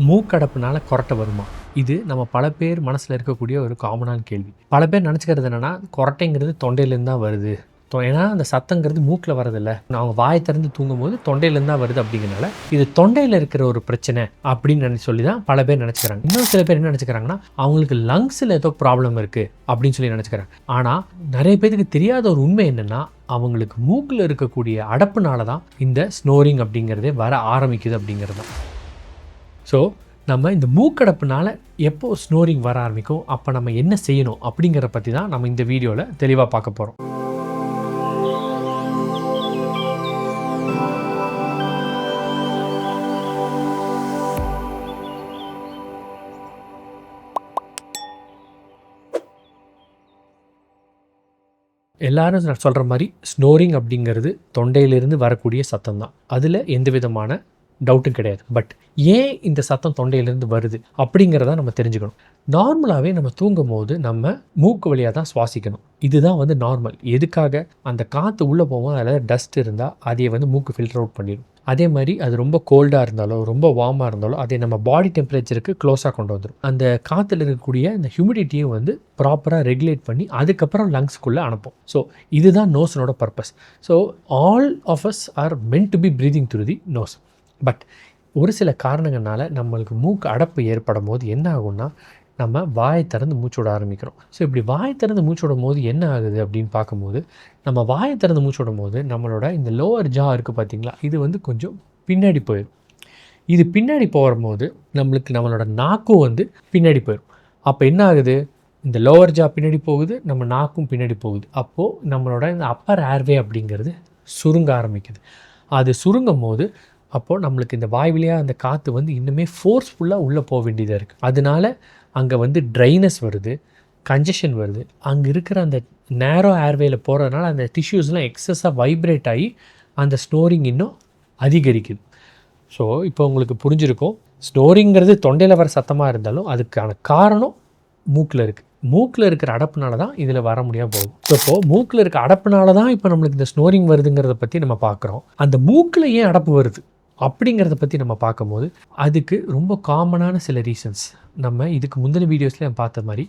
மூக்கடைப்புனால கொரட்டை வருமா? இது நம்ம பல பேர் மனசில் இருக்கக்கூடிய ஒரு காமனான கேள்வி. பல பேர் நினச்சிக்கிறது என்னென்னா, கொரட்டைங்கிறது தொண்டையிலேருந்து தான் வருது. ஏன்னா அந்த சத்தங்கிறது மூக்கில் வரதில்ல, அவங்க வாயை திறந்து தூங்கும்போது தொண்டையிலேருந்து தான் வருது அப்படிங்கிறனால இது தொண்டையில் இருக்கிற ஒரு பிரச்சனை அப்படின்னு சொல்லி தான் பல பேர் நினச்சிக்கிறாங்க. இன்னும் சில பேர் என்ன நினச்சிக்கிறாங்கன்னா, அவங்களுக்கு லங்ஸில் ஏதோ ப்ராப்ளம் இருக்குது அப்படின்னு சொல்லி நினச்சிக்கிறாங்க. ஆனால் நிறைய பேருக்கு தெரியாத ஒரு உண்மை என்னென்னா, அவங்களுக்கு மூக்கில் இருக்கக்கூடிய அடப்புனால தான் இந்த ஸ்னோரிங் அப்படிங்கிறதே வர ஆரம்பிக்குது அப்படிங்கிறது தான். ஸோ நம்ம இந்த மூக்கடைப்புனால எப்போ ஸ்னோரிங் வர ஆரம்பிக்கும், அப்போ நம்ம என்ன செய்யணும் அப்படிங்கிறத பற்றி தான் நம்ம இந்த வீடியோவில் தெளிவாக பார்க்க போகிறோம். எல்லாரும் சொல்கிற மாதிரி ஸ்னோரிங் அப்படிங்கிறது தொண்டையிலிருந்து வரக்கூடிய சத்தம் தான். அதில் எந்த விதமான டவுட்டும் கிடையாது. பட் ஏன் இந்த சத்தம் தொண்டையிலேருந்து வருது அப்படிங்கிறத நம்ம தெரிஞ்சுக்கணும். நார்மலாகவே நம்ம தூங்கும் போது நம்ம மூக்கு வழியாக தான் சுவாசிக்கணும். இதுதான் நார்மல். எதுக்காக? அந்த காற்று உள்ளே போகும்போது அதில் டஸ்ட் இருந்தால் அதை மூக்கு ஃபில்டர் அவுட் பண்ணிடும். அதே மாதிரி அது ரொம்ப கோல்டாக இருந்தாலோ ரொம்ப வார்மாக இருந்தாலோ அதை நம்ம பாடி டெம்பரேச்சருக்கு க்ளோஸாக கொண்டு வந்துடும். அந்த காற்றுல இருக்கக்கூடிய அந்த ஹியூமிடிட்டியை ப்ராப்பராக ரெகுலேட் பண்ணி அதுக்கப்புறம் லங்ஸ்க்குள்ளே அனுப்பும். ஸோ இதுதான் நோஸனோட purpose. So all of us are meant to be breathing through the nose. But ஒரு சில காரணங்கள்னால நம்மளுக்கு மூக்கு அடைப்பு ஏற்படும் போது என்ன ஆகும்னா, நம்ம வாயை திறந்து மூச்சோட ஆரம்பிக்கிறோம். ஸோ இப்படி வாயை திறந்து மூச்சோடும் போது என்ன ஆகுது அப்படின்னு பார்க்கும்போது, நம்ம வாயை திறந்து மூச்சோடும் போது நம்மளோட இந்த லோவர் ஜா இருக்குது பார்த்திங்களா, இது கொஞ்சம் பின்னாடி போயிடும். இது பின்னாடி போகும்போது நம்மளோட நாக்கும் பின்னாடி போயிடும். அப்போ என்ன ஆகுது, இந்த லோவர் ஜா பின்னாடி போகுது, நம்ம நாக்கும் பின்னாடி போகுது. அப்போது நம்மளோட இந்த அப்பர் ஏர்வே அப்படிங்கிறது சுருங்க ஆரம்பிக்குது. அது சுருங்கும் போது அப்போது நம்மளுக்கு இந்த வாய் வழியாக அந்த காற்று இன்னுமே ஃபோர்ஸ்ஃபுல்லாக உள்ளே போக வேண்டியதாக இருக்குது. அதனால அங்கே ட்ரைனஸ் வருது, கன்ஜஷன் வருது. அங்கே இருக்கிற அந்த நேரோ ஏர்வேயில் போகிறதுனால அந்த டிஷ்யூஸ்லாம் எக்ஸஸாக வைப்ரேட் ஆகி அந்த ஸ்னோரிங் இன்னும் அதிகரிக்குது. ஸோ இப்போ உங்களுக்கு புரிஞ்சிருக்கும், ஸ்னோரிங்கிறது தொண்டையில் வர சத்தமாக இருந்தாலும் அதுக்கான காரணம் மூக்கில் இருக்குது. மூக்கில் இருக்கிற அடப்புனால தான் இதில் வர முடியாமல் போகும். ஸோ இப்போது மூக்கில் இருக்க அடப்புனால தான் இப்போ நம்மளுக்கு இந்த ஸ்னோரிங் வருதுங்கிறத பற்றி நம்ம பார்க்குறோம். அந்த மூக்கில் ஏன் அடப்பு வருது அப்படிங்கிறத பற்றி நம்ம பார்க்கும்போது அதுக்கு ரொம்ப காமனான சில ரீசன்ஸ் நம்ம இதுக்கு முந்தின வீடியோஸ்லேயே பார்த்த மாதிரி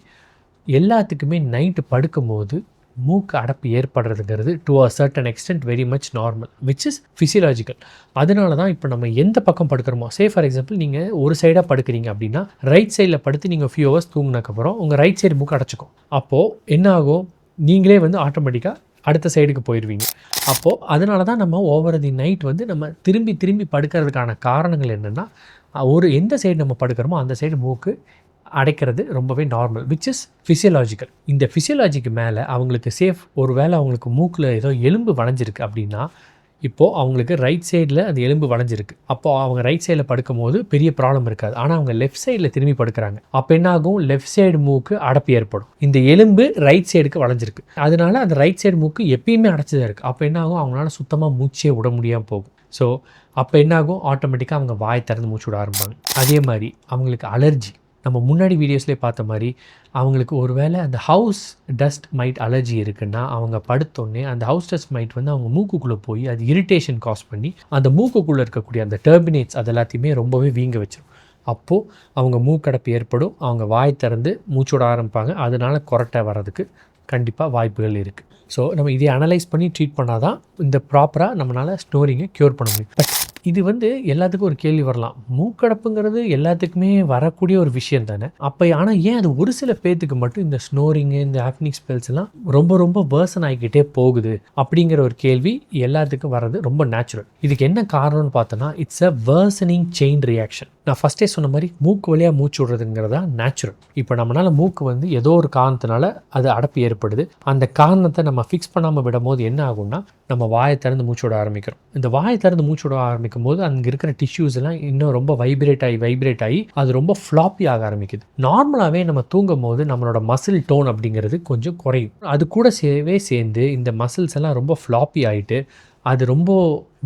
எல்லாத்துக்குமே நைட்டு படுக்கும்போது மூக்கு அடப்பு ஏற்படுறதுங்கிறது to a certain extent very much normal, which is physiological. அதனால தான் இப்போ நம்ம எந்த பக்கம் படுக்கிறோமோ, ஃபார் எக்ஸாம்பிள் நீங்கள் ஒரு சைடாக படுக்கிறீங்க அப்படின்னா ரைட் சைடில் படுத்து நீங்கள் ஃபியூ ஹவர்ஸ் தூங்கினதுக்கப்புறம் உங்கள் ரைட் சைடு மூக்கு அடைச்சிக்கும். அப்போது என்ன ஆகும், நீங்களே ஆட்டோமேட்டிக்காக அடுத்த சைடுக்கு போயிடுவீங்க. அப்போது அதனால தான் நம்ம ஓவர் தி நைட் நம்ம திரும்பி திரும்பி படுக்கிறதுக்கான காரணங்கள் என்னென்னா, எந்த சைடு நம்ம படுக்கிறோமோ அந்த சைடு மூக்கு அடைக்கிறது ரொம்பவே நார்மல், விச் இஸ் ஃபிசியலாஜிக்கல். இந்த ஃபிசியலாஜிக்கு மேலே அவங்களுக்கு ஒரு வேளை அவங்களுக்கு மூக்கில் ஏதோ எலும்பு வளைஞ்சிருக்கு அப்படின்னா, இப்போது அவங்களுக்கு ரைட் சைடில் அந்த எலும்பு வளைஞ்சிருக்கு. அப்போது அவங்க ரைட் சைடில் படுக்கும் போது பெரிய ப்ராப்ளம் இருக்காது. ஆனால் அவங்க லெஃப்ட் சைடில் திரும்பி படுக்கிறாங்க. அப்போ என்ன ஆகும், லெஃப்ட் சைடு மூக்கு அடைப்பு ஏற்படும். இந்த எலும்பு ரைட் சைடுக்கு வளைஞ்சிருக்கு, அதனால அந்த ரைட் சைடு மூக்கு எப்பயுமே அடைச்சிதான் இருக்குது. அப்போ என்ன ஆகும், அவங்களால சுத்தமாக மூச்சே விட முடியாமல் போகும். ஸோ அப்போ என்ன ஆகும், ஆட்டோமேட்டிக்காக அவங்க வாய் திறந்து மூச்சு விட ஆரம்பிப்பாங்க. அதே மாதிரி அவங்களுக்கு அலர்ஜி, நம்ம முன்னாடி வீடியோஸ்லேயே பார்த்த மாதிரி அவங்களுக்கு ஒரு வேளை அந்த ஹவுஸ் டஸ்ட் மைட் அலர்ஜி இருக்குன்னா, அவங்க படுத்தோடனே அந்த ஹவுஸ் டஸ்ட் மைட் அவங்க மூக்குக்குள்ளே போய் அது இரிட்டேஷன் காஸ் பண்ணி அந்த மூக்குக்குள்ளே இருக்கக்கூடிய அந்த டர்பினேட்ஸ் அது எல்லாத்தையுமே ரொம்பவே வீங்க வச்சிடும். அப்போது அவங்க மூக்கடைப்பு ஏற்படும், அவங்க வாய் திறந்து மூச்சோட ஆரம்பிப்பாங்க. அதனால கொரட்டை வர்றதுக்கு கண்டிப்பாக வாய்ப்புகள் இருக்குது. ஸோ நம்ம இதை அனலைஸ் பண்ணி ட்ரீட் பண்ணால் தான் இந்த ப்ராப்பராக நம்மளால் ஸ்னோரிங்கை க்யூர் பண்ண முடியும். பட் இது எல்லாத்துக்கும் ஒரு கேள்வி வரலாம், மூக்கடைப்புங்கிறது எல்லாத்துக்குமே வரக்கூடிய ஒரு விஷயம் தானே, அப்போ ஆனால் ஏன் அது ஒரு சில பேர்த்துக்கு மட்டும் இந்த ஸ்னோரிங்கு இந்த ஆப்னிக் ஸ்பெல்ஸ் எல்லாம் ரொம்ப ரொம்ப வேர்சன் ஆகிக்கிட்டே போகுது அப்படிங்கிற ஒரு கேள்வி எல்லாத்துக்கும் வர்றது ரொம்ப நேச்சுரல். இதுக்கு என்ன காரணம்னு பார்த்தோன்னா, இட்ஸ் அ வேர்சனிங் செயின் ரியாக்ஷன். நான் ஃபஸ்ட்டே சொன்ன மாதிரி மூக்கு வழியாக மூச்சு விடுறதுங்கிறதா நேச்சுரல். இப்போ நம்மளால் மூக்கு ஏதோ ஒரு காரணத்தினால அது அடைப்பு ஏற்படுது. அந்த காரணத்தை நம்ம ஃபிக்ஸ் பண்ணாமல் விடும் போது என்ன ஆகும்னா, நம்ம வாயை திறந்து மூச்சோட ஆரம்பிக்கிறோம். இந்த வாயை திறந்து மூச்சோட ஆரம்பிக்கும் போது அங்கே இருக்கிற டிஷ்யூஸ் எல்லாம் இன்னும் ரொம்ப வைப்ரேட் ஆகி அது ரொம்ப ஃப்ளாப்பி ஆக ஆரம்பிக்குது. நார்மலாகவே நம்ம தூங்கும் போது நம்மளோட மசில் டோன் அப்படிங்கிறது கொஞ்சம் குறையும். அது கூட சேர்ந்து இந்த மசில்ஸ் எல்லாம் ரொம்ப ஃப்ளாப்பி ஆகிட்டு அது ரொம்ப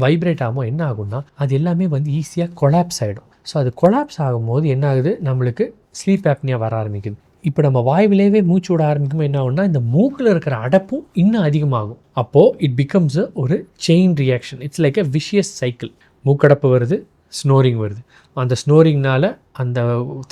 வைப்ரேட் ஆகும். என்ன ஆகும்னா, அது எல்லாமே ஈஸியாக கொலாப்ஸ் ஆகிடும். ஸோ அது கொலாப்ஸ் ஆகும்போது என்ன ஆகுது, நம்மளுக்கு ஸ்லீப் ஆப்னியா வர ஆரம்பிக்குது. இப்போ நம்ம வாய்விலேயே மூச்சு விட ஆரம்பிக்கும் என்ன ஆகும்னா, இந்த மூக்கில் இருக்கிற அடைப்பும் இன்னும் அதிகமாகும். அப்போது இட் பிகம்ஸ் ஒரு chain reaction. It's like a vicious cycle. மூக்கடைப்பு வருது, ஸ்னோரிங் வருது. அந்த ஸ்னோரிங்னால அந்த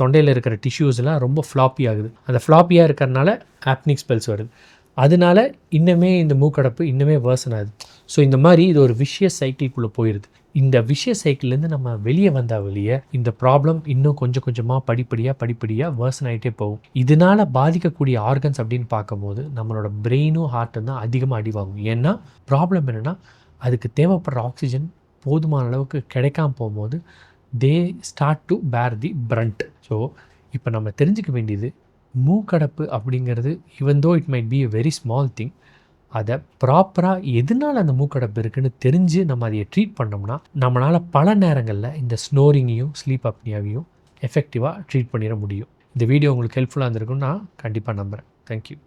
தொண்டையில் இருக்கிற டிஷ்யூஸ்லாம் ரொம்ப ஃப்ளாப்பி ஆகுது. அந்த ஃப்ளாப்பியாக இருக்கிறனால ஆப்னிக் ஸ்பெல்ஸ் வருது. அதனால இன்னுமே இந்த மூக்கடைப்பு இன்னுமே வேர்சன் ஆகுது. ஸோ இந்த மாதிரி இது ஒரு விஷியஸ் சைக்கிள்குள்ளே போயிடுது. இந்த விஷியஸ் சைக்கிள்லேருந்து நம்ம வெளியே வந்தால் வெளியே இந்த ப்ராப்ளம் இன்னும் கொஞ்சம் கொஞ்சமாக படிப்படியாக வேர்சன் ஆகிட்டே போகும். இதனால் பாதிக்கக்கூடிய ஆர்கன்ஸ் அப்படின்னு பார்க்கும்போது நம்மளோட பிரெயினும் ஹார்ட்டும் தான் அதிகமாக அடிவாகும். ஏன்னா ப்ராப்ளம் என்னென்னா அதுக்கு தேவைப்படுற ஆக்சிஜன் போதுமான அளவுக்கு கிடைக்காம போகும்போது தே ஸ்டார்ட் டு பேர் தி பிரண்ட். ஸோ இப்போ நம்ம தெரிஞ்சுக்க வேண்டியது மூக்கடைப்பு அப்படிங்கிறது even though it might be a very small thing, அதை ப்ராப்பராக எதனால் அந்த மூக்கடைப்பு இருக்குதுன்னு தெரிஞ்சு நம்ம அதை ட்ரீட் பண்ணோம்னா நம்மளால் பல நேரங்களில் இந்த ஸ்னோரிங்கையும் ஸ்லீப் அப்னியாவையும் எஃபெக்டிவாக ட்ரீட் பண்ணிட முடியும். இந்த வீடியோ உங்களுக்கு ஹெல்ப்ஃபுல்லாக இருந்திருக்குன்னு நான் கண்டிப்பாக நம்புகிறேன். தேங்க்யூ.